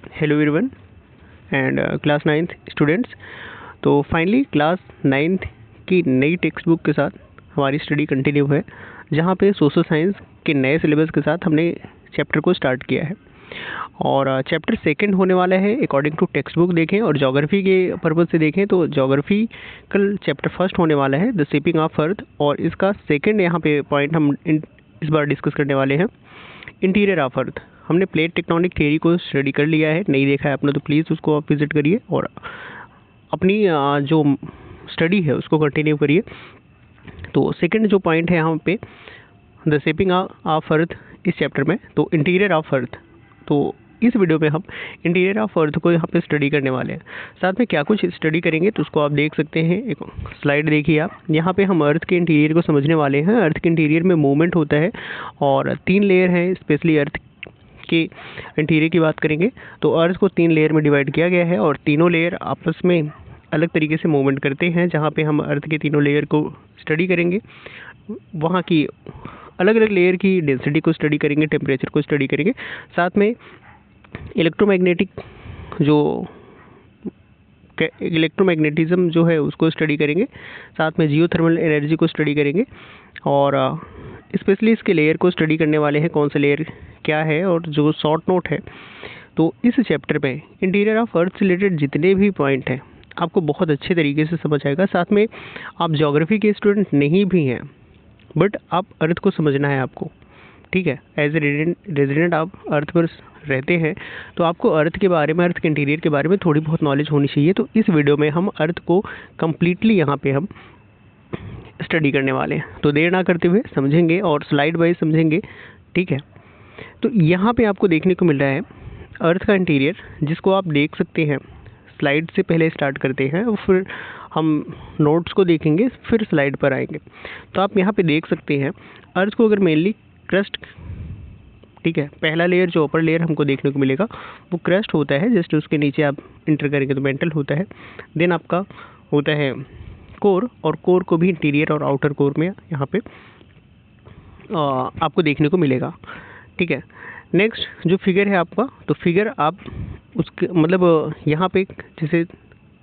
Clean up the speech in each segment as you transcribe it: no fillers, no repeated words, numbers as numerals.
Hello everyone and class 9th students. तो finally class 9th की नई टेक्स्ट बुक के साथ हमारी स्टडी कंटिन्यू है, जहाँ पे सोशल साइंस के नए सिलेबस के साथ हमने चैप्टर को स्टार्ट किया है और चैप्टर सेकंड होने वाला है अकॉर्डिंग टू टेक्स्ट बुक देखें और ज्योग्राफी के पर्पज़ से देखें तो ज्योग्राफिकल चैप्टर फर्स्ट होने वाला है द शेपिंग ऑफ अर्थ, और इसका सेकंड यहाँ पे पॉइंट हम इस बार डिस्कस करने वाले हैं इंटीरियर ऑफ अर्थ। हमने प्लेट टेक्टोनिक थ्योरी को स्टडी कर लिया है, नहीं देखा है आपने तो प्लीज़ उसको आप विजिट करिए और अपनी जो स्टडी है उसको कंटिन्यू करिए। तो सेकंड जो पॉइंट है यहाँ पे द शेपिंग ऑफ अर्थ इस चैप्टर में, तो इंटीरियर ऑफ अर्थ। तो इस वीडियो में हम इंटीरियर ऑफ अर्थ को यहाँ पे स्टडी करने वाले हैं। साथ में क्या कुछ स्टडी करेंगे तो उसको आप देख सकते हैं, एक स्लाइड देखिए आप। यहाँ पे हम अर्थ के इंटीरियर को समझने वाले हैं। अर्थ के इंटीरियर में मूवमेंट होता है और 3 लेयर हैं, स्पेशली अर्थ के इंटीरियर की बात करेंगे तो अर्थ को 3 लेयर में डिवाइड किया गया है और तीनों लेयर आपस में अलग तरीके से मूवमेंट करते हैं। जहाँ पे हम अर्थ के तीनों लेयर को स्टडी करेंगे, वहाँ की अलग अलग लेयर की डेंसिटी को स्टडी करेंगे, टेम्परेचर को स्टडी करेंगे, साथ में इलेक्ट्रोमैग्नेटिज्म जो है उसको स्टडी करेंगे, साथ में जियोथर्मल एनर्जी को स्टडी करेंगे और स्पेशली इसके लेयर को स्टडी करने वाले हैं कौन सा लेयर क्या है। और जो शॉर्ट नोट है तो इस चैप्टर में इंटीरियर ऑफ अर्थ से रिलेटेड जितने भी पॉइंट हैं आपको बहुत अच्छे तरीके से समझ आएगा। साथ में आप ज्योग्राफी के स्टूडेंट नहीं भी हैं बट आप अर्थ को समझना है आपको, ठीक है। एज ए रेजिडेंट आप अर्थ पर रहते हैं तो आपको अर्थ के बारे में, अर्थ के इंटीरियर के बारे में थोड़ी बहुत नॉलेज होनी चाहिए। तो इस वीडियो में हम अर्थ को कम्प्लीटली यहाँ पे हम स्टडी करने वाले हैं। तो देर ना करते हुए समझेंगे और स्लाइड वाइज समझेंगे, ठीक है। तो यहाँ पे आपको देखने को मिल रहा है अर्थ का इंटीरियर, जिसको आप देख सकते हैं। स्लाइड से पहले स्टार्ट करते हैं और फिर हम नोट्स को देखेंगे, फिर स्लाइड पर आएंगे। तो आप यहाँ पे देख सकते हैं अर्थ को अगर मेनली क्रस्ट, ठीक है, पहला लेयर जो अपर लेयर हमको देखने को मिलेगा वो क्रस्ट होता है। जस्ट उसके नीचे आप इंटर करेंगे तो मेंटल होता है। देन आपका होता है कोर, और कोर को भी इंटीरियर और आउटर कोर में यहाँ पे आपको देखने को मिलेगा, ठीक है। नेक्स्ट जो फिगर है आपका, तो फिगर आप उसके मतलब यहाँ पे जैसे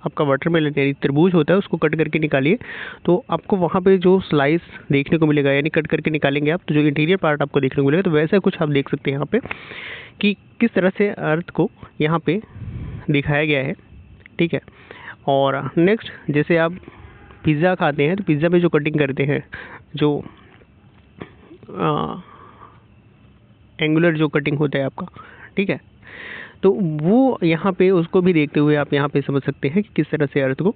आपका वाटरमेलन यानी तरबूज होता है उसको कट करके निकालिए तो आपको वहाँ पे जो स्लाइस देखने को मिलेगा, यानी कट करके निकालेंगे आप तो जो इंटीरियर पार्ट आपको देखने को मिलेगा। तो वैसा कुछ आप देख सकते हैं यहाँ पे कि किस तरह से अर्थ को यहाँ पे दिखाया गया है, ठीक है। और नेक्स्ट जैसे आप पिज़्ज़ा खाते हैं तो पिज़्ज़ा में जो कटिंग करते हैं, जो एंगुलर जो कटिंग होता है आपका, ठीक है, तो वो यहाँ पे उसको भी देखते हुए आप यहाँ पे समझ सकते हैं कि किस तरह से अर्थ को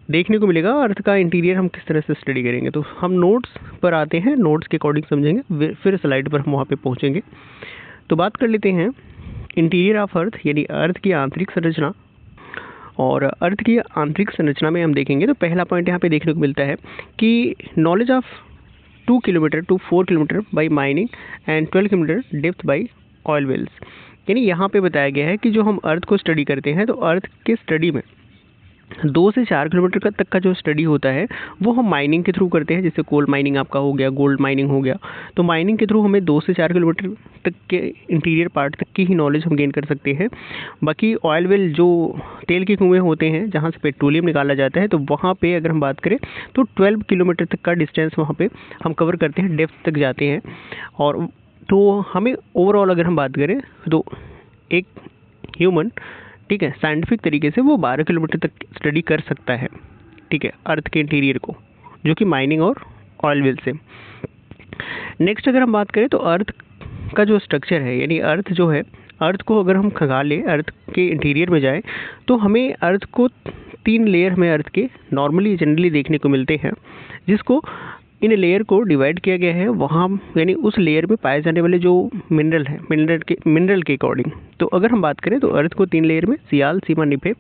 देखने को मिलेगा। अर्थ का इंटीरियर हम किस तरह से स्टडी करेंगे। तो हम नोट्स पर आते हैं, नोट्स के अकॉर्डिंग समझेंगे, फिर स्लाइड पर हम वहाँ पे पहुँचेंगे। तो बात कर लेते हैं इंटीरियर ऑफ अर्थ यानी अर्थ की आंतरिक संरचना। और अर्थ की आंतरिक संरचना में हम देखेंगे तो पहला पॉइंट यहाँ पे देखने को मिलता है कि knowledge of 2 kilometre to 4 kilometre by mining and 12 kilometre depth by oil wells. यानी यहाँ पे बताया गया है कि जो हम अर्थ को स्टडी करते हैं तो अर्थ के स्टडी में 2 से 4 किलोमीटर तक का जो स्टडी होता है वो हम माइनिंग के थ्रू करते हैं। जैसे कोल माइनिंग आपका हो गया, गोल्ड माइनिंग हो गया, तो माइनिंग के थ्रू हमें 2 से 4 किलोमीटर तक के इंटीरियर पार्ट तक की ही नॉलेज हम गेन कर सकते हैं। बाकी ऑयल वेल जो तेल के कुएँ होते हैं जहाँ से पेट्रोलियम निकाला जाता है, तो वहाँ पे अगर हम बात करें तो 12 किलोमीटर तक का डिस्टेंस वहाँ पे हम कवर करते हैं, डेप्थ तक जाते हैं। और तो हमें ओवरऑल अगर हम बात करें तो एक ह्यूमन, ठीक है, साइंटिफिक तरीके से वो 12 किलोमीटर तक स्टडी कर सकता है, ठीक है, अर्थ के इंटीरियर को, जो कि माइनिंग और ऑयल वेल से। नेक्स्ट अगर हम बात करें तो अर्थ का जो स्ट्रक्चर है, यानी अर्थ जो है, अर्थ को अगर हम खंगाल लें, अर्थ के इंटीरियर में जाए तो हमें अर्थ को 3 लेयर में अर्थ के नॉर्मली जनरली देखने को मिलते हैं, जिसको इन लेयर को डिवाइड किया गया है वहाँ, यानी उस लेयर में पाए जाने वाले जो मिनरल है, मिनरल के अकॉर्डिंग। तो अगर हम बात करें तो अर्थ को 3 लेयर में सियाल, सीमा, निफे,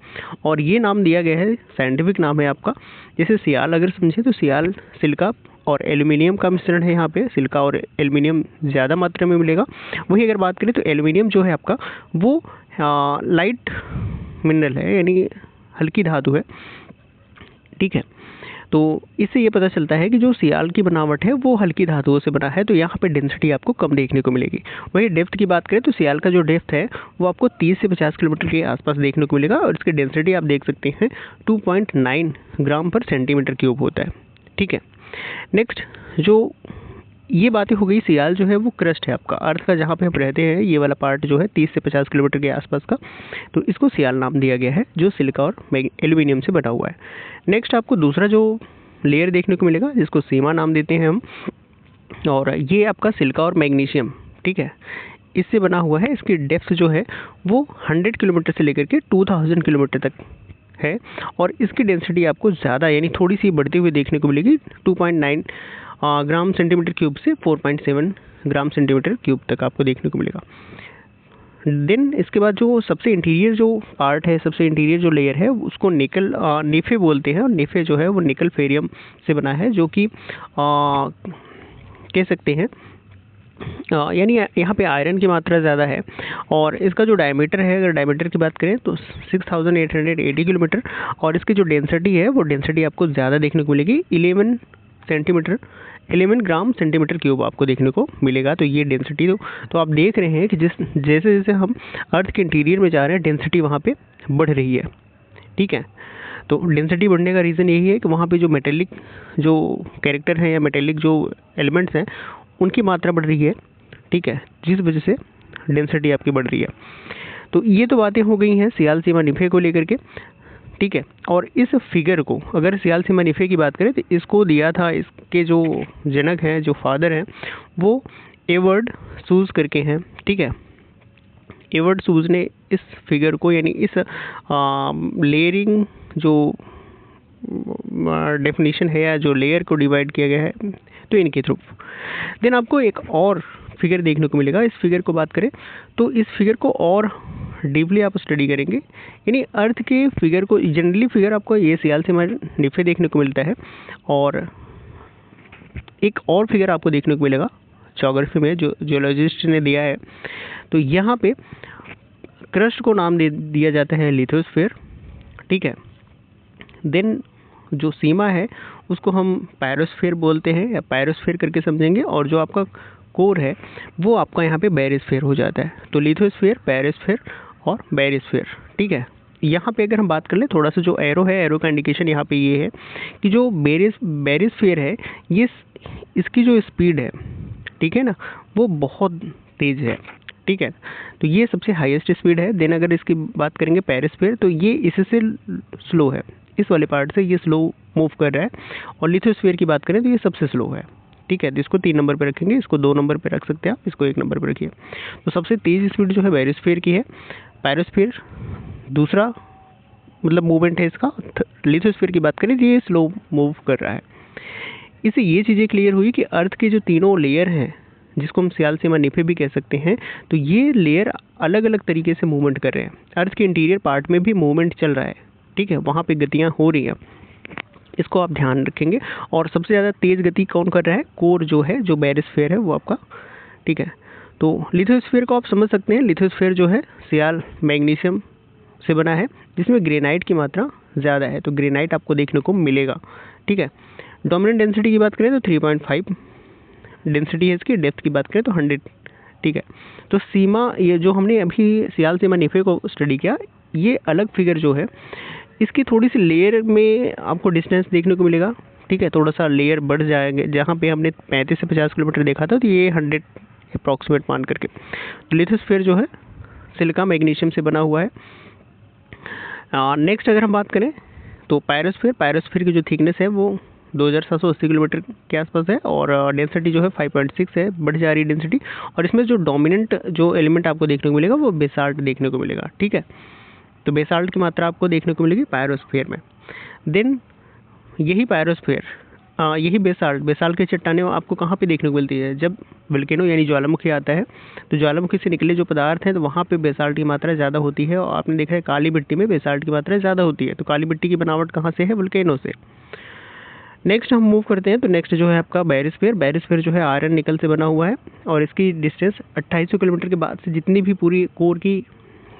और ये नाम दिया गया है, साइंटिफिक नाम है आपका। जैसे सियाल अगर समझें तो सियाल सिलिका और एल्यूमिनियम का मिश्रण है। यहाँ पे सिलिका और एल्यूमिनियम ज़्यादा मात्रा में मिलेगा। वहीं अगर बात करें तो एल्यूमिनियम जो है आपका वो लाइट मिनरल है, यानी हल्की धातु है, ठीक है। तो इससे ये पता चलता है कि जो सियाल की बनावट है वो हल्की धातुओं से बना है, तो यहाँ पे डेंसिटी आपको कम देखने को मिलेगी। वही डेप्थ की बात करें तो सियाल का जो डेप्थ है वो आपको 30 से 50 किलोमीटर के आसपास देखने को मिलेगा, और इसकी डेंसिटी आप देख सकते हैं 2.9 ग्राम पर सेंटीमीटर क्यूब होता है। ठीक है, नेक्स्ट जो ये बातें हो गई, सियाल जो है वो क्रस्ट है आपका, अर्थ का जहाँ पे हम रहते हैं ये वाला पार्ट जो है 30 से 50 किलोमीटर के आसपास का, तो इसको सियाल नाम दिया गया है, जो सिलिका और एल्यूमिनियम से बना हुआ है। नेक्स्ट आपको दूसरा जो लेयर देखने को मिलेगा जिसको सीमा नाम देते हैं हम, और ये आपका सिलिका और मैग्नीशियम, ठीक है, इससे बना हुआ है। इसकी डेप्थ जो है वो 100 किलोमीटर से लेकर के 2000 किलोमीटर तक है, और इसकी डेंसिटी आपको ज़्यादा यानी थोड़ी सी बढ़ती हुई देखने को मिलेगी, 2.9 ग्राम सेंटीमीटर क्यूब से 4.7 ग्राम सेंटीमीटर क्यूब तक आपको देखने को मिलेगा। देन इसके बाद जो सबसे इंटीरियर जो पार्ट है, सबसे इंटीरियर जो लेयर है उसको निकल नेफे बोलते हैं, और नेफे जो है वो निकल फेरियम से बना है, जो कि कह सकते हैं यानी यहाँ पे आयरन की मात्रा ज़्यादा है। और इसका जो डायमीटर है, अगर डायमीटर की बात करें तो 6880 किलोमीटर, और इसकी जो डेंसिटी है वो डेंसिटी आपको ज़्यादा देखने को मिलेगी, 11 ग्राम सेंटीमीटर क्यूब आपको देखने को मिलेगा। तो ये डेंसिटी तो आप देख रहे हैं कि जैसे जैसे हम अर्थ के इंटीरियर में जा रहे हैं डेंसिटी वहाँ पे बढ़ रही है। ठीक है, तो डेंसिटी बढ़ने का रीज़न यही है कि वहाँ पे जो मेटेलिक जो कैरेक्टर हैं या मेटेलिक जो एलिमेंट्स हैं उनकी मात्रा बढ़ रही है। ठीक है, जिस वजह से डेंसिटी आपकी बढ़ रही है। तो ये तो बातें हो गई हैं सियाल सीमा निफे को लेकर के। ठीक है, और इस फिगर को अगर सियाल सीमा निफे की बात करें तो इसको दिया था, इसके जो जनक हैं, जो फादर हैं, वो एवर्ड सूज करके हैं। ठीक है, एवर्ड सूज ने इस फिगर को यानी इस लेयरिंग जो डेफिनेशन है या जो लेयर को डिवाइड किया गया है तो इनके थ्रू। देन आपको एक और फिगर देखने को मिलेगा। इस फिगर को बात करें तो इस फिगर को और डीपली आप स्टडी करेंगे, यानी अर्थ के फिगर को जनरली फिगर आपको ये सियाल सीमा निफे देखने को मिलता है, और एक और फिगर आपको देखने को मिलेगा ज्योग्राफी में जो जियोलॉजिस्ट ने दिया है। तो यहाँ पे क्रस्ट को नाम दे दिया जाता है लिथोस्फीयर। ठीक है, देन जो सीमा है उसको हम पायरोस्फीयर बोलते हैं या पायरोस्फीयर करके समझेंगे, और जो आपका कोर है वो आपका यहाँ पे बैरिस्फीयर हो जाता है। तो लिथोस्फीयर, पायरोस्फीयर और बैरिस्फीयर। ठीक है, यहाँ पे अगर हम बात कर ले थोड़ा सा जो एरो है, एरो का इंडिकेशन यहाँ पे ये है कि जो बैरिस्फीयर है ये इसकी जो स्पीड है, ठीक है ना, वो बहुत तेज़ है। ठीक है, तो ये सबसे हाईएस्ट स्पीड है। देन अगर इसकी बात करेंगे पेरिस्फीयर तो ये इससे स्लो है, इस वाले पार्ट से ये स्लो मूव कर रहा है। और लिथोस्फीयर की बात करें तो ये सबसे स्लो है। ठीक है, तो इसको 3 नंबर पे रखेंगे, इसको 2 नंबर पे रख सकते हैं आप, इसको 1 नंबर पे रखिए। तो सबसे तेज़ स्पीड जो है बैरिस्फीयर की है, पेरिस्फीयर दूसरा मतलब मूवमेंट है इसका। लिथोस्फीयर की बात करें तो ये स्लो मूव कर रहा है। इससे ये चीज़ें क्लियर हुई कि अर्थ के जो तीनों लेयर हैं जिसको हम सियाल सीमा निफे भी कह सकते हैं, तो ये लेयर अलग अलग तरीके से मूवमेंट कर रहे हैं। अर्थ के इंटीरियर पार्ट में भी मूवमेंट चल रहा है। ठीक है, वहाँ पे गतियाँ हो रही हैं, इसको आप ध्यान रखेंगे। और सबसे ज़्यादा तेज़ गति कौन कर रहा है? कोर जो है, जो बैरिस्फीयर है वो आपका। ठीक है, तो लिथोस्फीयर को आप समझ सकते हैं। लिथोस्फीयर जो है सियाल मैग्नीशियम से बना है, जिसमें ग्रेनाइट की मात्रा ज़्यादा है, तो ग्रेनाइट आपको देखने को मिलेगा। ठीक है, डोमिनेंट डेंसिटी की बात करें तो 3.5 डेंसिटी है इसकी। डेप्थ की बात करें तो 100। ठीक है, तो सीमा ये जो हमने अभी सियाल सीमा निफे को स्टडी किया, ये अलग फिगर जो है इसकी थोड़ी सी लेयर में आपको डिस्टेंस देखने को मिलेगा। ठीक है, थोड़ा सा लेयर बढ़ जाएंगे। जहाँ पे हमने 35 से 50 किलोमीटर देखा था तो ये 100 अप्रॉक्सीमेट मान करके। लिथोस्फीयर जो है सिलिका मैग्नीशियम से बना हुआ है। नेक्स्ट अगर हम बात करें तो पायरोस्फीयर की जो थिकनेस है वो 2780 किलोमीटर के आसपास है, और डेंसिटी जो है 5.6 है, बढ़ जा रही डेंसिटी। और इसमें जो डोमिनेंट जो एलिमेंट आपको देखने को मिलेगा वो बेसाल्ट देखने को मिलेगा। ठीक है, तो बेसाल्ट की मात्रा आपको देखने को मिलेगी पायरोस्फीयर में। देन यही पायरोस्फीयर, यही बेसाल्ट की चट्टानें आपको कहाँ पे देखने को मिलती है? जब वोल्केनो यानी ज्वालामुखी आता है तो ज्वालामुखी से निकले जो पदार्थ हैं तो वहाँ पे बेसाल्ट की मात्रा ज़्यादा होती है। और आपने देखा है काली मिट्टी में बेसाल्ट की मात्रा ज़्यादा होती है। तो काली मिट्टी की बनावट कहाँ से है? वोल्केनो से। नेक्स्ट हम मूव करते हैं तो नेक्स्ट जो है आपका बैरिस्फीयर जो है आयरन निकल से बना हुआ है, और इसकी डिस्टेंस 2800 किलोमीटर के बाद से जितनी भी पूरी कोर की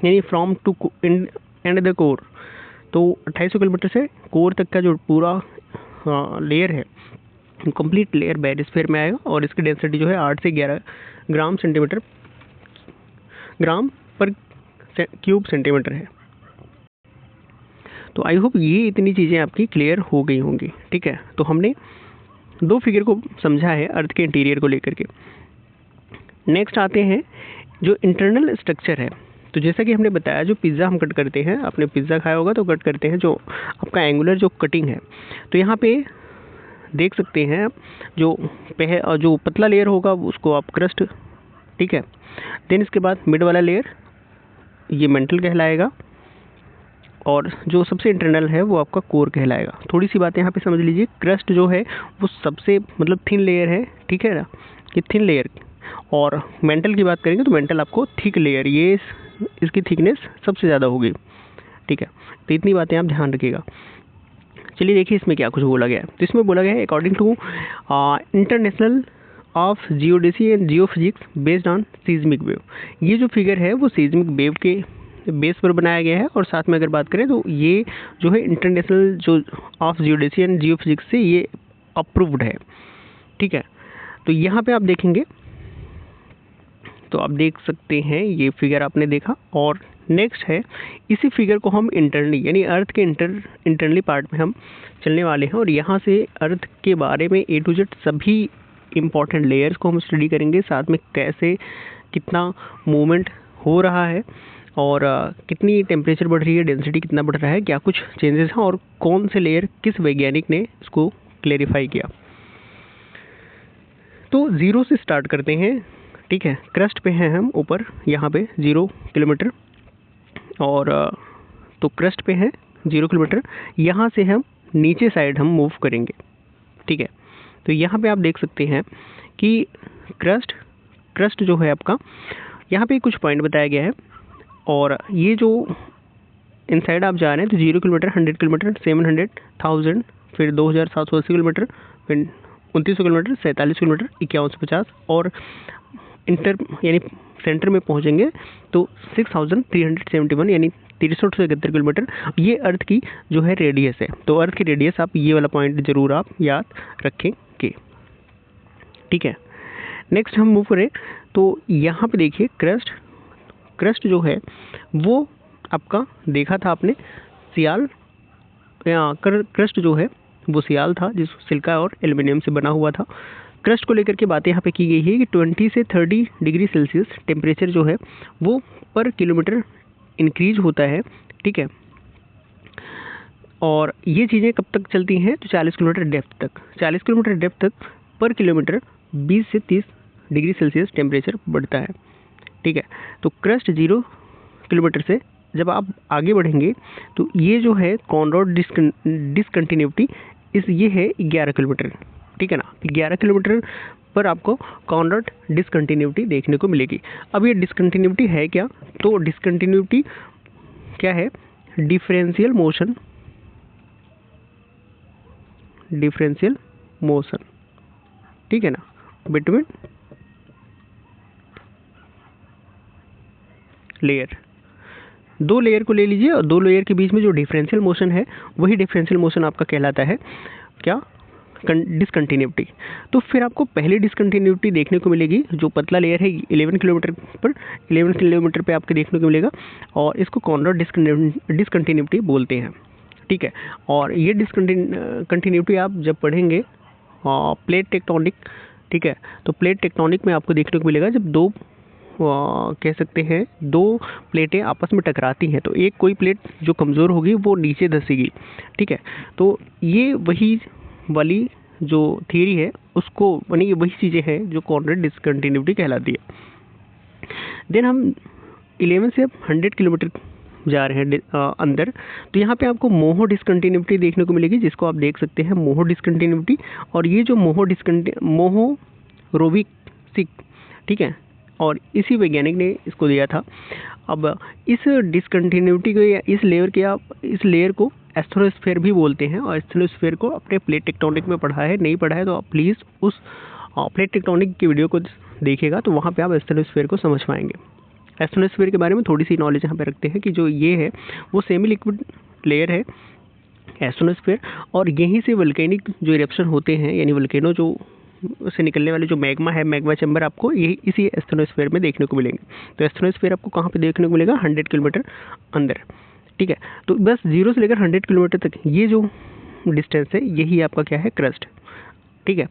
यानी from to end the core, तो 2800 किलोमीटर से कोर तक का जो पूरा लेयर है, कंप्लीट लेयर बायोस्फीयर में आएगा और इसकी डेंसिटी जो है 8 से 11 ग्राम पर क्यूब सेंटीमीटर है। तो आई होप ये इतनी चीज़ें आपकी क्लियर हो गई होंगी। ठीक है, तो हमने 2 फिगर को समझा है अर्थ के इंटीरियर को लेकर के। नेक्स्ट आते हैं जो इंटरनल स्ट्रक्चर है। तो जैसा कि हमने बताया, जो पिज़्ज़ा हम कट करते हैं, आपने पिज़्ज़ा खाया होगा तो कट करते हैं, जो आपका एंगुलर जो कटिंग है, तो यहाँ पे देख सकते हैं आप जो पतला लेयर होगा उसको आप क्रस्ट, ठीक है। देन इसके बाद मिड वाला लेयर ये मेंटल कहलाएगा और जो सबसे इंटरनल है वो आपका कोर कहलाएगा। थोड़ी सी बातें यहाँ पे समझ लीजिए, क्रस्ट जो है वो सबसे मतलब थिन लेयर है, ठीक है ना, ये थिन लेयर। और मेंटल की बात करेंगे तो मेंटल आपको थिक लेयर, ये इसकी थिकनेस सबसे ज़्यादा होगी। ठीक है, तो इतनी बातें आप ध्यान रखिएगा। चलिए देखिए इसमें क्या कुछ बोला गया है। तो इसमें बोला गया है according to international of geodesy and geophysics based on seismic wave. ये जो फिगर है वो सीज्मिक वेव के बेस पर बनाया गया है और साथ में अगर बात करें तो ये जो है इंटरनेशनल जो ऑफ जियोडेसी एंड जियोफिजिक्स से ये अप्रूव्ड है। ठीक है, तो यहाँ पे आप देखेंगे तो आप देख सकते हैं ये फिगर आपने देखा। और नेक्स्ट है, इसी फिगर को हम इंटरनली यानी अर्थ के इंटरनली पार्ट में हम चलने वाले हैं और यहाँ से अर्थ के बारे में A to Z सभी इम्पॉर्टेंट लेयर्स को हम स्टडी करेंगे, साथ में कैसे कितना मूवमेंट हो रहा है और कितनी टेम्परेचर बढ़ रही है, डेंसिटी कितना बढ़ रहा है, क्या कुछ चेंजेस हैं और कौन से लेयर किस वैज्ञानिक ने इसको क्लेरिफाई किया। तो 0 से स्टार्ट करते हैं। ठीक है, क्रस्ट पे हैं हम ऊपर, यहाँ पे 0 किलोमीटर और तो क्रस्ट पे है 0 किलोमीटर। यहाँ से हम नीचे साइड हम मूव करेंगे। ठीक है, तो यहाँ पे आप देख सकते हैं कि क्रस्ट जो है आपका, यहाँ पे कुछ पॉइंट बताया गया है और ये जो इनसाइड आप जा रहे हैं तो 0 किलोमीटर, 100 किलोमीटर, 700, 1000, फिर 2780 किलोमीटर, फिर 2900 किलोमीटर, 47 किलोमीटर, 5150 और यानी सेंटर में पहुंचेंगे तो 6371 यानी 371 किलोमीटर। ये अर्थ की जो है रेडियस है। तो अर्थ की रेडियस आप ये वाला पॉइंट जरूर आप याद रखेंगे। ठीक है, नेक्स्ट हम मूव करें तो यहाँ पे देखिए क्रस्ट जो है वो आपका देखा था आपने सियाल, क्रस्ट जो है वो सियाल था जिस सिलिका और एल्युमिनियम से बना हुआ था। क्रस्ट को लेकर के बातें यहाँ पे की गई है कि 20 से 30 डिग्री सेल्सियस टेम्परेचर जो है वो पर किलोमीटर इंक्रीज होता है। ठीक है, और ये चीज़ें कब तक चलती हैं तो 40 किलोमीटर डेप्थ तक, 40 किलोमीटर डेप्थ तक पर किलोमीटर 20 से 30 डिग्री सेल्सियस टेम्परेचर बढ़ता है। ठीक है, तो क्रस्ट 0 किलोमीटर से जब आप आगे बढ़ेंगे तो ये जो है कॉनरॉड डिसकंटिन्यूटी ये है 11 किलोमीटर। ठीक है ना, 11 किलोमीटर पर आपको कॉनरॉड डिसकंटिन्यूटी देखने को मिलेगी। अब ये डिसकंटिन्यूटी है क्या, तो डिसकंटिन्यूटी क्या है, डिफरेंशियल मोशन, ठीक है ना, बिटवीन लेयर। 2 लेयर को ले लीजिए और 2 लेयर के बीच में जो डिफरेंशियल मोशन है वही डिफरेंशियल मोशन आपका कहलाता है क्या, डिसकंटिन्यूटी। तो फिर आपको पहली डिसकंटिन्यूटी देखने को मिलेगी जो पतला लेयर है 11 किलोमीटर पे आपको देखने को मिलेगा और इसको कॉनरॉड डिसकंटिन्यूटी बोलते हैं। ठीक है, और ये डिसकंटिन्यूटी आप जब पढ़ेंगे प्लेट टेक्टोनिक, ठीक है, तो प्लेट टेक्टोनिक में आपको देखने को मिलेगा जब 2 कह सकते हैं 2 प्लेटें आपस में टकराती हैं तो एक कोई प्लेट जो कमज़ोर होगी वो नीचे धंसेगी। ठीक है, तो ये वही वाली जो थियरी है उसको यानी ये वही चीज़ें हैं जो कॉनरॉड डिसकंटिन्यूटी कहलाती है। देन हम 11 से 100 किलोमीटर जा रहे हैं अंदर, तो यहाँ पे आपको मोहो डिसकंटिन्यूटी देखने को मिलेगी जिसको आप देख सकते हैं मोहो डिसकंटिन्यूटी। और ये जो मोहो रोविक्सिक, ठीक है, और इसी वैज्ञानिक ने इसको दिया था। अब इस डिसकंटिन्यूटी को या इस लेयर को एस्थेनोस्फीयर भी बोलते हैं और एस्थेनोस्फीयर को अपने प्लेट टेक्टोनिक में पढ़ा है, नहीं पढ़ा है तो आप प्लीज़ उस प्लेट टेक्टोनिक की वीडियो को देखिएगा तो वहाँ पे आप एस्थेनोस्फीयर को समझ पाएंगे। एस्थेनोस्फीयर के बारे में थोड़ी सी नॉलेज यहाँ पे रखते हैं कि जो ये है वो सेमी लिक्विड लेयर है एस्ट्रोनोस्फीयर, और यहीं से वल्केनिक जो इरप्शन होते हैं, यानी वल्केनो जो से निकलने वाले जो मैग्मा है, मैग्मा चैम्बर आपको यही इसी एस्ट्रोनोस्फीयर में देखने को मिलेंगे। तो एस्ट्रोनोस्फीयर आपको कहाँ पे देखने को मिलेगा? 100 किलोमीटर अंदर, ठीक है। तो बस 0 से लेकर 100 किलोमीटर तक ये जो डिस्टेंस है, यही आपका क्या है? क्रस्ट, ठीक है।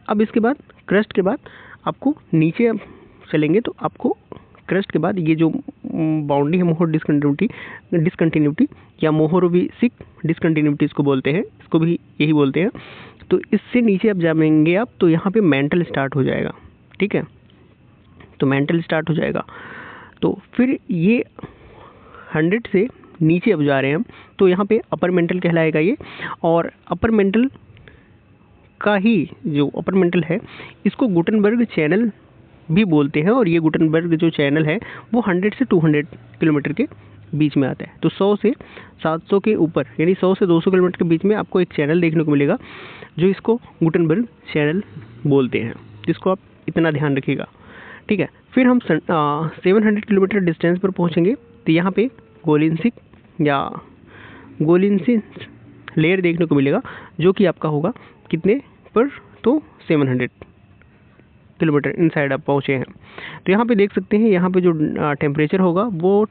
अब इसके बाद क्रस्ट के बाद आपको नीचे आप चलेंगे तो आपको क्रस्ट के बाद ये जो बाउंड्री है, मोहर डिसकंटिन्यूटी या मोहरोविसिक डिसकंटिन्यूटी इसको बोलते हैं, इसको भी यही बोलते हैं। तो इससे नीचे आप जाएंगे आप तो यहाँ पे मेंटल स्टार्ट हो जाएगा, ठीक है। तो मेंटल स्टार्ट हो जाएगा, तो फिर ये 100 से नीचे अब जा रहे हैं हम, तो यहाँ पे अपर मेंटल कहलाएगा ये। और अपर मेंटल का ही जो अपर मेंटल है, इसको गुटनबर्ग चैनल भी बोलते हैं। और ये गुटनबर्ग जो चैनल है वो 100 से 200 किलोमीटर के बीच में आता है। तो 100 से 700 के ऊपर, यानी 100 से 200 किलोमीटर के बीच में आपको एक चैनल देखने को मिलेगा, जो इसको गुटनबर्ग चैनल बोलते हैं, जिसको आप इतना ध्यान रखिएगा, ठीक है। फिर हम 700 किलोमीटर डिस्टेंस पर पहुंचेंगे तो यहाँ पे गोलिनसिक या गोलिनसिस लेयर देखने को मिलेगा, जो कि आपका होगा कितने पर? तो 700 किलोमीटर इनसाइड आप पहुँचे हैं। तो यहाँ पे देख सकते हैं, यहाँ पे जो टेम्परेचर होगा वो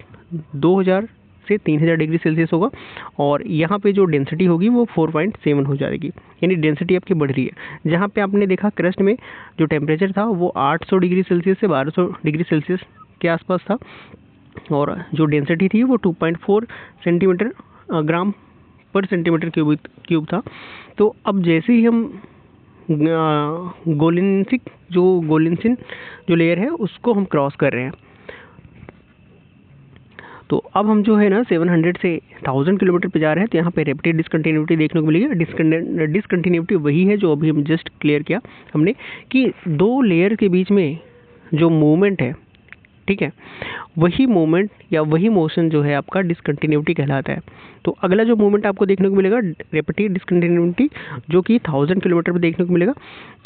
2000 से 3000 डिग्री सेल्सियस होगा, और यहाँ पे जो डेंसिटी होगी वो 4.7 हो जाएगी, यानी डेंसिटी आपकी बढ़ रही है। जहाँ पे आपने देखा क्रस्ट में जो टेम्परेचर था वो 800 डिग्री सेल्सियस से 1200 डिग्री सेल्सियस के आसपास था, और जो डेंसिटी थी वो 2.4 सेंटीमीटर ग्राम पर सेंटीमीटर क्यूब था। तो अब जैसे ही हम गोलिनसिन जो लेयर है उसको हम क्रॉस कर रहे हैं, तो अब हम जो है ना 700 से 1000 किलोमीटर पे जा रहे हैं। तो यहाँ पे रेपिड डिसकंटिन्यूटी देखने को मिलेगी। डिसकंटिन्यूटी वही है जो अभी हम जस्ट क्लियर किया हमने, कि दो लेयर के बीच में जो मूवमेंट है, ठीक है, वही मूवमेंट या वही मोशन जो है आपका डिसकंटिन्यूटी कहलाता है। तो अगला जो मूवमेंट आपको देखने को मिलेगा रेपिड डिसकंटिन्यूटी, जो कि 1000 किलोमीटर पे देखने को मिलेगा,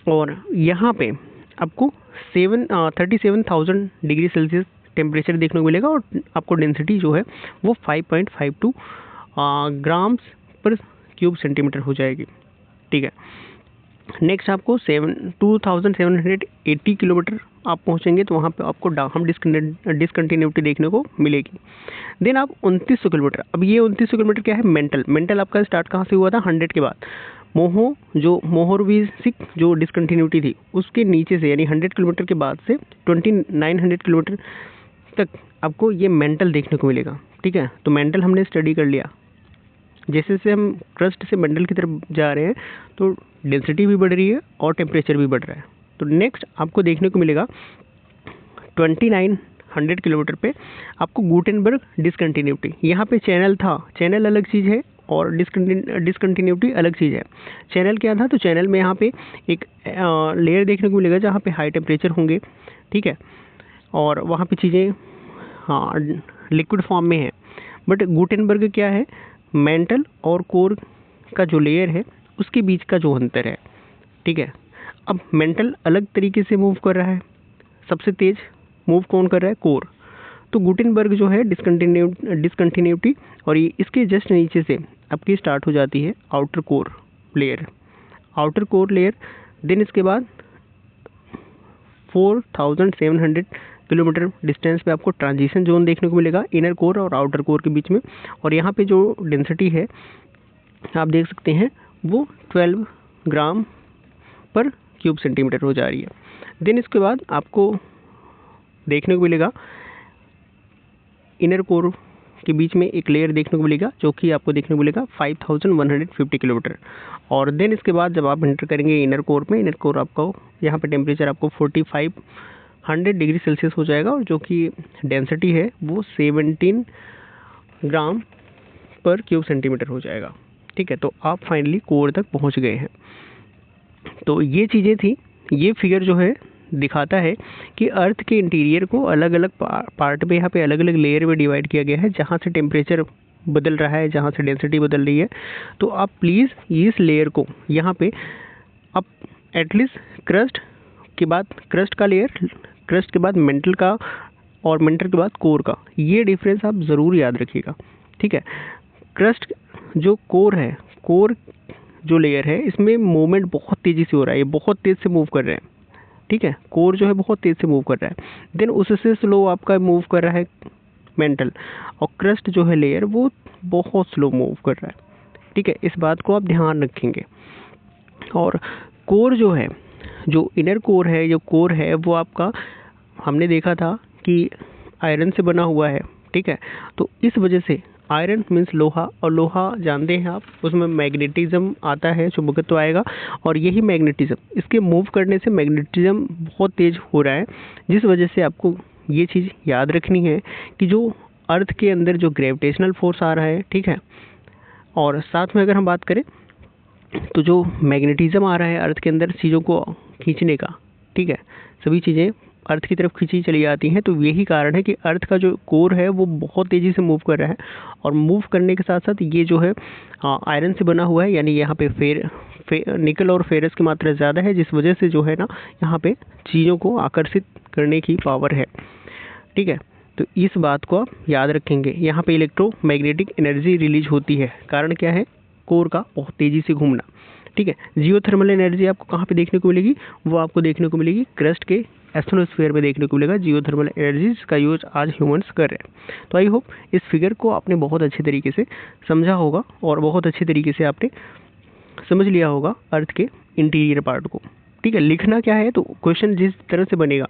और यहाँ पे आपको 37,000 डिग्री सेल्सियस टेम्परेचर देखने को मिलेगा, और आपको डेंसिटी जो है वो 5.52 ग्राम्स पर क्यूब सेंटीमीटर हो जाएगी, ठीक है। नेक्स्ट आपको 2780 किलोमीटर आप पहुंचेंगे तो वहाँ पे आपको हम डिसकंटिन्यूटी देखने को मिलेगी। देन आप 2900 किलोमीटर, अब ये 2900 किलोमीटर क्या है? मेंटल आपका स्टार्ट कहाँ से हुआ था? 100 के बाद मोहरोविसिक जो डिसकंटिन्यूटी थी उसके नीचे से, यानी 100 किलोमीटर के बाद से 2900 किलोमीटर तक आपको ये मेंटल देखने को मिलेगा, ठीक है। तो मेंटल हमने स्टडी कर लिया। जैसे जैसे हम क्रस्ट से मेंटल की तरफ जा रहे हैं तो डेंसिटी भी बढ़ रही है और टेम्परेचर भी बढ़ रहा है। तो नेक्स्ट आपको देखने को मिलेगा 2900 किलोमीटर पे आपको गुटेनबर्ग डिसकंटिन्यूटी। यहाँ पे चैनल था, चैनल अलग चीज़ है और डिसकंटिन्यूटी अलग चीज़ है। चैनल क्या था? तो चैनल में यहाँ पे एक लेयर देखने को मिलेगा जहाँ पे हाई टेम्परेचर होंगे, ठीक है, और वहाँ पे चीज़ें लिक्विड फॉर्म में है। बट गुटेनबर्ग क्या है? मेंटल और कोर का जो लेयर है उसके बीच का जो अंतर है, ठीक है। अब मेंटल अलग तरीके से मूव कर रहा है, सबसे तेज मूव कौन कर रहा है? कोर। तो गुटेनबर्ग जो है डिसकंटिन्यूटी, और ये इसके जस्ट नीचे से आपकी स्टार्ट हो जाती है आउटर कोर लेयर। देन इसके बाद 4700 किलोमीटर डिस्टेंस पे आपको ट्रांजिशन जोन देखने को मिलेगा इनर कोर और आउटर कोर के बीच में, और यहाँ पे जो डेंसिटी है आप देख सकते हैं वो 12 ग्राम पर क्यूब सेंटीमीटर हो जा रही है। देन इसके बाद आपको देखने को मिलेगा इनर कोर के बीच में एक लेयर देखने को मिलेगा जो कि आपको देखने को मिलेगा 5150 किलोमीटर। और देन इसके बाद जब आप एंटर करेंगे इनर कोर में, इनर कोर आपको यहाँ पे टेम्परेचर आपको 4500 डिग्री सेल्सियस हो जाएगा, और जो कि डेंसिटी है वो 17 ग्राम पर क्यूब सेंटीमीटर हो जाएगा, ठीक है। तो आप फाइनली कोर तक पहुँच गए हैं। तो ये चीज़ें थी। ये फिगर जो है दिखाता है कि अर्थ के इंटीरियर को अलग अलग पार्ट में, यहाँ पे अलग अलग लेयर में डिवाइड किया गया है, जहाँ से टेम्परेचर बदल रहा है, जहाँ से डेंसिटी बदल रही है। तो आप प्लीज़ इस लेयर को यहाँ पे आप एटलीस्ट क्रस्ट के बाद क्रस्ट का लेयर, क्रस्ट के बाद मेंटल का, और मेंटल के बाद कोर का, ये डिफरेंस आप ज़रूर याद रखिएगा, ठीक है। क्रस्ट जो कोर है, कोर जो लेयर है इसमें मूवमेंट बहुत तेज़ी से हो रहा है, ये बहुत तेज़ से मूव कर रहे हैं, ठीक है। कोर जो है बहुत तेज़ से मूव कर रहा है। देन उससे स्लो आपका मूव कर रहा है मेंटल, और क्रस्ट जो है लेयर वो बहुत स्लो मूव कर रहा है, ठीक है। इस बात को आप ध्यान रखेंगे। और कोर जो है, जो इनर कोर है, जो कोर है वो आपका हमने देखा था कि आयरन से बना हुआ है, ठीक है। तो इस वजह से आयरन मीन्स लोहा, और लोहा जानते हैं आप, उसमें मैग्नेटिज्म आता है, चुंबकत्व आएगा, और यही मैग्नेटिज्म, इसके मूव करने से मैग्नेटिज्म बहुत तेज हो रहा है, जिस वजह से आपको ये चीज़ याद रखनी है कि जो अर्थ के अंदर जो ग्रेविटेशनल फोर्स आ रहा है, ठीक है, और साथ में अगर हम बात करें तो जो मैग्नेटिज्म आ रहा है अर्थ के अंदर चीज़ों को खींचने का, ठीक है, सभी चीज़ें अर्थ की तरफ खींची चली जाती हैं। तो यही कारण है कि अर्थ का जो कोर है वो बहुत तेज़ी से मूव कर रहा है, और मूव करने के साथ साथ ये जो है आयरन से बना हुआ है, यानी यहाँ पे निकल और फेरस की मात्रा ज़्यादा है, जिस वजह से जो है ना यहाँ पे चीज़ों को आकर्षित करने की पावर है, ठीक है। तो इस बात को आप याद रखेंगे। यहाँ पे इलेक्ट्रोमैग्नेटिक एनर्जी रिलीज होती है, कारण क्या है, कोर का बहुत तेज़ी से घूमना, ठीक है। जियोथर्मल एनर्जी आपको कहाँ पे देखने को मिलेगी, वो आपको देखने को मिलेगी क्रस्ट के एस्ट्रोनोस्फीयर में देखने को मिलेगा जियोथर्मल एनर्जी, का यूज आज ह्यूमंस कर रहे हैं। तो आई होप इस फिगर को आपने बहुत अच्छे तरीके से समझा होगा, और बहुत अच्छे तरीके से आपने समझ लिया होगा अर्थ के इंटीरियर पार्ट को, ठीक है। लिखना क्या है, तो क्वेश्चन जिस तरह से बनेगा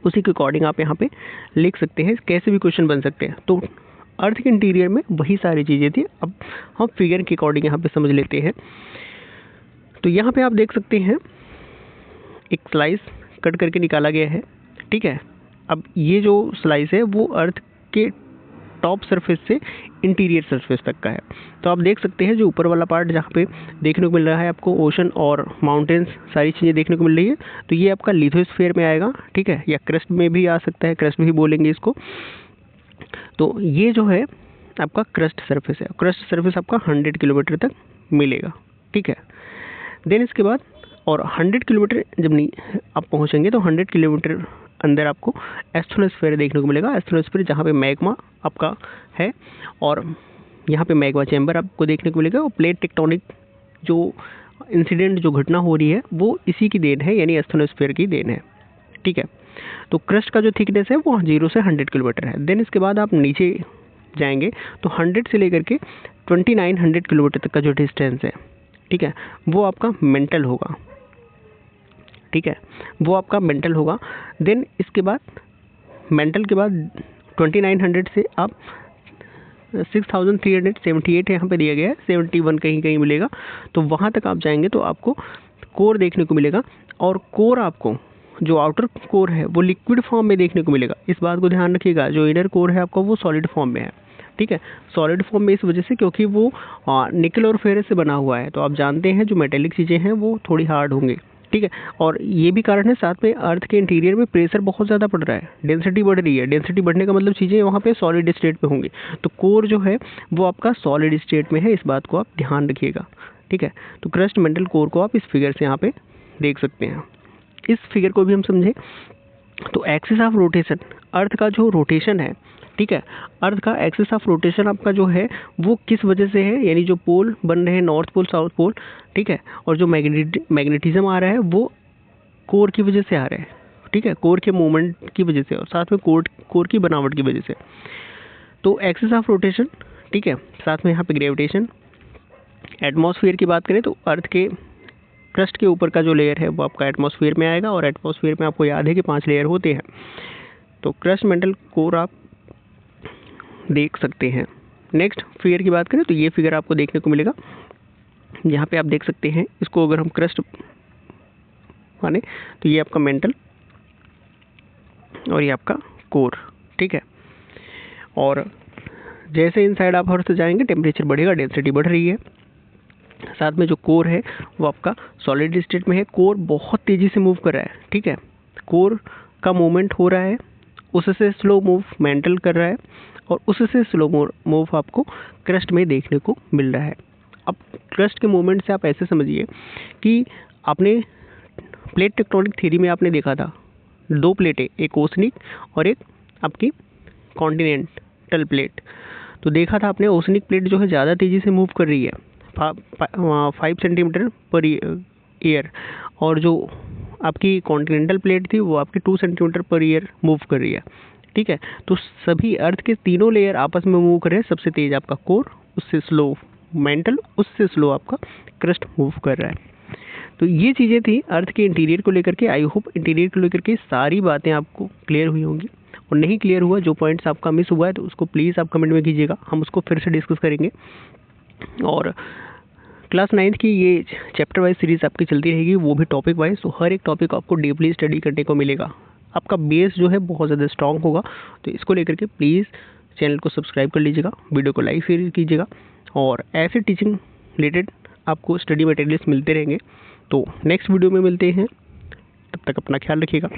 उसी के अकॉर्डिंग आप यहाँ पे लिख सकते हैं, कैसे भी क्वेश्चन बन सकते हैं। तो अर्थ के इंटीरियर में वही सारी चीज़ें थी, अब हम फिगर के अकॉर्डिंग यहाँ पे समझ लेते हैं। तो यहाँ पे आप देख सकते हैं एक स्लाइस कट करके निकाला गया है, ठीक है। अब ये जो स्लाइस है वो अर्थ के टॉप सरफेस से इंटीरियर सरफेस तक का है। तो आप देख सकते हैं जो ऊपर वाला पार्ट जहाँ पे देखने को मिल रहा है आपको ओशन और माउंटेन्स सारी चीज़ें देखने को मिल रही है, तो ये आपका लिथोस्फीयर में आएगा, ठीक है, या क्रस्ट में भी आ सकता है, क्रस्ट भी बोलेंगे इसको। तो ये जो है आपका क्रस्ट सरफेस है, क्रस्ट सरफेस आपका 100 किलोमीटर तक मिलेगा, ठीक है। देन इसके बाद और 100 किलोमीटर जब नहीं आप पहुँचेंगे तो 100 किलोमीटर अंदर आपको एस्ट्रोनोस्फीयर देखने को मिलेगा। एस्ट्रोनोस्फीयर जहाँ पे मैग्मा आपका है, और यहाँ पे मैग्मा चैम्बर आपको देखने को मिलेगा, और प्लेट टेक्टोनिक जो इंसिडेंट जो घटना हो रही है वो इसी की देन है, यानी एस्ट्रोनोस्फीयर की देन है, ठीक है। तो क्रस्ट का जो थिकनेस है वो 0 से 100 किलोमीटर है। देन इसके बाद आप नीचे जाएंगे तो 100 से लेकर के 2900 किलोमीटर तक का जो डिस्टेंस है, ठीक है, वो आपका मेंटल होगा, ठीक है, वो आपका मेंटल होगा। देन इसके बाद मेंटल के बाद 2900 से आप 6378 यहाँ पे दिया गया है, 71 कहीं कहीं मिलेगा, तो वहाँ तक आप जाएंगे तो आपको कोर देखने को मिलेगा। और कोर आपको जो आउटर कोर है वो लिक्विड फॉर्म में देखने को मिलेगा, इस बात को ध्यान रखिएगा। जो इनर कोर है आपका वो सॉलिड फॉर्म में है, ठीक है, सॉलिड फॉर्म में इस वजह से क्योंकि वो निकल और फेरस से बना हुआ है। तो आप जानते हैं जो मेटेलिक चीज़ें हैं वो थोड़ी हार्ड होंगी, ठीक है। और ये भी कारण है साथ में अर्थ के इंटीरियर में प्रेशर बहुत ज़्यादा पड़ रहा है, डेंसिटी बढ़ रही है। डेंसिटी बढ़ने का मतलब चीज़ें वहाँ पे सॉलिड स्टेट में होंगी, तो कोर जो है वो आपका सॉलिड स्टेट में है, इस बात को आप ध्यान रखिएगा, ठीक है। तो क्रस्ट मेंटल कोर को आप इस फिगर से यहाँ पे देख सकते हैं। इस फिगर को भी हम समझें तो एक्सिस ऑफ रोटेशन, अर्थ का जो रोटेशन है, ठीक है, अर्थ का एक्सिस ऑफ रोटेशन आपका जो है वो किस वजह से है, यानी जो पोल बन रहे हैं नॉर्थ पोल साउथ पोल, ठीक है, और जो मैग्नेटिज्म आ रहा है वो कोर की वजह से आ रहा है, ठीक है, कोर के मूवमेंट की वजह से, और साथ में कोर की बनावट की वजह से। तो एक्सिस ऑफ रोटेशन, ठीक है, साथ में यहाँ पे ग्रेविटेशन। एटमॉस्फेयर की बात करें तो अर्थ के क्रस्ट के ऊपर का जो लेयर है वो आपका एटमॉस्फेयर में आएगा, और एटमॉस्फेयर में आपको याद है कि 5 लेयर होते हैं। तो क्रस्ट मेंटल कोर आप देख सकते हैं। नेक्स्ट फिगर की बात करें तो ये फिगर आपको देखने को मिलेगा, यहाँ पे आप देख सकते हैं। इसको अगर हम क्रस्ट माने तो ये आपका मेंटल और ये आपका कोर, ठीक है। और जैसे इनसाइड आप अर्थ जाएंगे टेम्परेचर बढ़ेगा, डेंसिटी बढ़ रही है। साथ में जो कोर है वो आपका सॉलिड स्टेट में है, कोर बहुत तेज़ी से मूव कर रहा है, ठीक है, कोर का मूवमेंट हो रहा है, उससे स्लो मूव मेंटल कर रहा है, और उससे स्लो मूव आपको क्रस्ट में देखने को मिल रहा है। अब क्रस्ट के मूवमेंट से आप ऐसे समझिए कि आपने प्लेट टेक्टोनिक थ्योरी में आपने देखा था 2 प्लेटें, एक ओसनिक और एक आपकी कॉन्टिनेंटल प्लेट। तो देखा था आपने ओसनिक प्लेट जो है ज़्यादा तेज़ी से मूव कर रही है, 5 सेंटीमीटर पर ईयर, और जो आपकी कॉन्टिनेंटल प्लेट थी वो आपकी 2 सेंटीमीटर पर ईयर मूव कर रही है। ठीक है, तो सभी अर्थ के तीनों लेयर आपस में मूव कर रहे हैं। सबसे तेज आपका कोर, उससे स्लो मेंटल, उससे स्लो आपका क्रस्ट मूव कर रहा है। तो ये चीज़ें थी अर्थ के इंटीरियर को लेकर के। आई होप इंटीरियर को लेकर के सारी बातें आपको क्लियर हुई होंगी, और नहीं क्लियर हुआ, जो पॉइंट्स आपका मिस हुआ है तो उसको प्लीज़ आप कमेंट में कीजिएगा, हम उसको फिर से डिस्कस करेंगे। और क्लास 9th की ये चैप्टर वाइज सीरीज़ आपकी चलती रहेगी, वो भी टॉपिक वाइज। तो हर एक टॉपिक आपको डीपली स्टडी करने को मिलेगा, आपका बेस जो है बहुत ज़्यादा स्ट्रॉन्ग होगा। तो इसको लेकर के प्लीज़ चैनल को सब्सक्राइब कर लीजिएगा, वीडियो को लाइक शेयर कीजिएगा, और ऐसे टीचिंग रिलेटेड आपको स्टडी मटेरियल्स मिलते रहेंगे। तो नेक्स्ट वीडियो में मिलते हैं, तब तक अपना ख्याल रखिएगा।